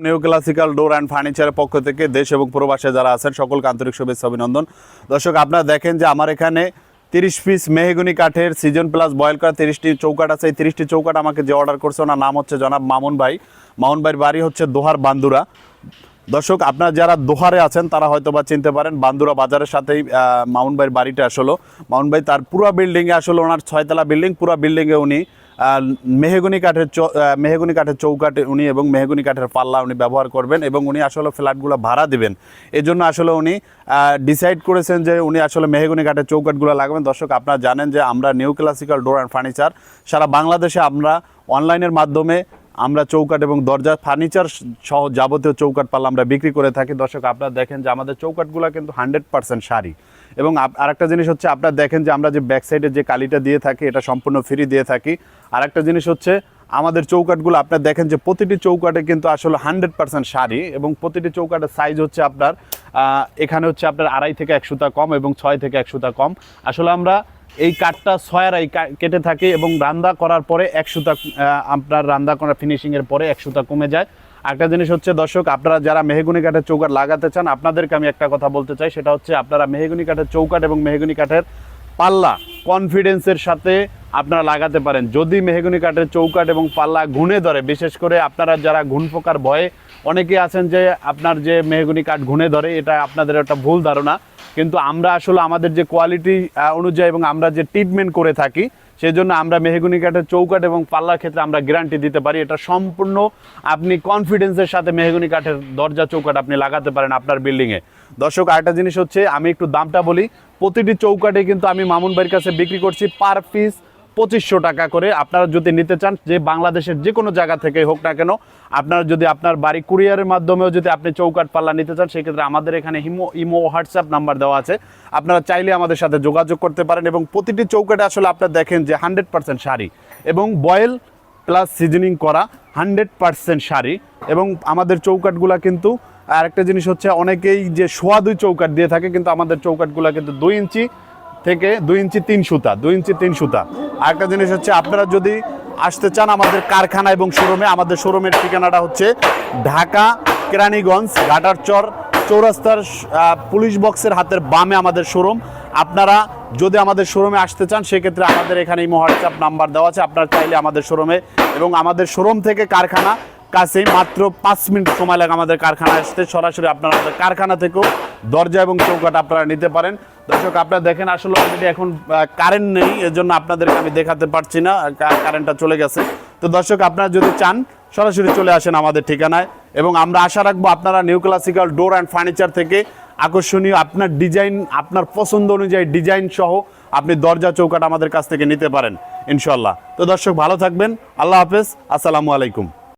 New classical door and ফার্নিচারের পক্ষ থেকে দেশ এবং প্রবাসে যারা আছেন সকলকে আন্তরিক শুভেচ্ছা অভিনন্দন। দর্শক, আপনারা দেখেন যে আমার এখানে 30 পিস মেহগনি কাঠের সিজন প্লাস বয়েল করা 30টি চৌকাঠ আছে। এই 30টি চৌকাঠ আমাকে যে অর্ডার করছে ওনার নাম হচ্ছে জনাব মামুন ভাই। মামুন ভাইয়ের বাড়ি হচ্ছে দোহার বান্দুরা। দর্শক, আপনারা যারা দোহারে আছেন তারা হয়তো বা চিনতে পারেন, বান্দুরা বাজারের সাথেই মামুন ভাইয়ের বাড়িটা আসলো। মামুন ভাই তার পুরো বিল্ডিংয়ে আসলে ওনার 6তলা বিল্ডিং, পুরো বিল্ডিংয়ে উনি মেহগনি কাঠের চৌকাঠ উনি এবং মেহগনি কাঠের পাল্লা উনি ব্যবহার করবেন এবং উনি আসলে ফ্ল্যাটগুলো ভাড়া দিবেন। এই জন্য আসলে উনি ডিসাইড করেছেন যে উনি আসলে মেহগনি কাঠের চৌকাঠগুলো লাগাবেন। দর্শক, আপনারা জানেন যে আমরা new classical door and furniture সারা বাংলাদেশে আমরা অনলাইনের মাধ্যমে আমরা চৌকাঠ এবং দরজা ফার্নিচার সহ যাবতীয় চৌকাঠ পাল্লা আমরা বিক্রি করে থাকি। দর্শক, আপনারা দেখেন যে আমাদের চৌকাঠগুলো কিন্তু 100% শাড়ি। এবং আরেকটা জিনিস হচ্ছে আপনারা দেখেন যে আমরা যে ব্যাক সাইডে যে কালিটা দিয়ে থাকি এটা সম্পূর্ণ ফ্রি দিয়ে থাকি। আরেকটা জিনিস হচ্ছে আমাদের চৌকাঠগুলো আপনারা দেখেন যে প্রতিটি চৌকাঠে কিন্তু আসলে 100% শাড়ি এবং প্রতিটি চৌকাঠের সাইজ হচ্ছে আপনার এখানে হচ্ছে আপনার 2.5 থেকে 1 সুতা কম এবং 6 থেকে 1 সুতা কম। আসলে আমরা এই কাঠটা 6.5 কেটে থাকি এবং রান্না করার পরে 1 সুতা আপনার রান্না করা ফিনিশিংয়ের পরে 1 সুতা কমে যায়। একটা জিনিস হচ্ছে দর্শক, আপনারা যারা মেহগনি কাঠের চৌকাঠ লাগাতে চান আপনাদেরকে আমি একটা কথা বলতে চাই, সেটা হচ্ছে আপনারা মেহগনি কাঠের চৌকাঠ এবং মেহগনি কাঠের পাল্লা কনফিডেন্সের সাথে আপনারা লাগাতে পারেন। যদি মেহগনি কাঠের চৌকাঠ এবং পাল্লা ঘুণে ধরে, বিশেষ করে আপনারা যারা ঘুণ পোকার ভয়ে অনেকে আছেন যে আপনার যে মেহগনি কাঠ ঘুণে ধরে, এটা আপনাদের একটা ভুল ধারণা। কিন্তু আমরা আসলে আমাদের যে কোয়ালিটি অনুযায়ী এবং আমরা যে ট্রিটমেন্ট করে থাকি সেই জন্য আমরা মেহগনি কাঠের চৌকাঠ এবং পাল্লার ক্ষেত্রে আমরা গ্যারান্টি দিতে পারি। এটা সম্পূর্ণ আপনি কনফিডেন্সের সাথে মেহগনি কাঠের দরজা চৌকাঠ আপনি লাগাতে পারেন আপনার বিল্ডিংয়ে। দর্শক, আরেকটা জিনিস হচ্ছে আমি একটু দামটা বলি। প্রতিটি চৌকাঠে কিন্তু আমি মামুন ভাইয়ের কাছে বিক্রি করছি পার পিস 2500 টাকা করে। আপনারা যদি নিতে চান, যে বাংলাদেশের যে কোনো জায়গা থেকে হোক না কেন, আপনারা যদি আপনার বাড়ি কুরিয়ারের মাধ্যমেও যদি আপনি চৌকাঠ পাল্লা নিতে চান, সেক্ষেত্রে আমাদের এখানে ইমো হোয়াটসঅ্যাপ নাম্বার দেওয়া আছে, আপনারা চাইলে আমাদের সাথে যোগাযোগ করতে পারেন। এবং প্রতিটি চৌকাঠে আসলে আপনারা দেখেন যে 100% শাড়ি এবং বয়েল প্লাস সিজনিং করা 100% শাড়ি। এবং আমাদের চৌকাঠগুলা কিন্তু আরেকটা জিনিস হচ্ছে অনেকেই যে সোয়া 2 চৌকাঠ দিয়ে থাকে, কিন্তু আমাদের চৌকাঠগুলা কিন্তু 2 ইঞ্চি থেকে 2 ইঞ্চি 3 সুতা, 2 ইঞ্চি 3 সুতা। আরেকটা জিনিস হচ্ছে আপনারা যদি আসতে চান আমাদের কারখানা এবং শোরুমে, আমাদের শোরুমের ঠিকানাটা হচ্ছে ঢাকা কেরানীগঞ্জ ঘাটারচর চৌরাস্তার পুলিশ বক্সের হাতের বামে আমাদের শোরুম। আপনারা যদি আমাদের শোরুমে আসতে চান সেক্ষেত্রে আমাদের এখানে ইমো হোয়াটসঅ্যাপ নাম্বার দেওয়া আছে, আপনারা চাইলে আমাদের শোরুমে এবং আমাদের শোরুম থেকে কারখানা কাছেই মাত্র 5 মিনিট সময় লাগে আমাদের কারখানায় আসতে। সরাসরি আপনারা আমাদের কারখানা থেকেও দরজা এবং চৌকাঠ আপনারা নিতে পারেন। দর্শক, আপনারা দেখেন আসলে অলরেডি এখন কারেন্ট নেই, এর জন্য আপনাদেরকে আমি দেখাতে পারছি না, কারেন্টটা চলে গেছে। তো দর্শক, আপনারা যদি চান সরাসরি চলে আসেন আমাদের ঠিকানায় এবং আমরা আশা রাখবো আপনারা new classical door and furniture থেকে আকর্ষণীয় আপনার ডিজাইন, আপনার পছন্দ অনুযায়ী ডিজাইন সহ আপনি দরজা চৌকাঠ আমাদের কাছ থেকে নিতে পারেন ইনশাল্লাহ। তো দর্শক, ভালো থাকবেন। আল্লাহ হাফেজ, আসসালামু আলাইকুম।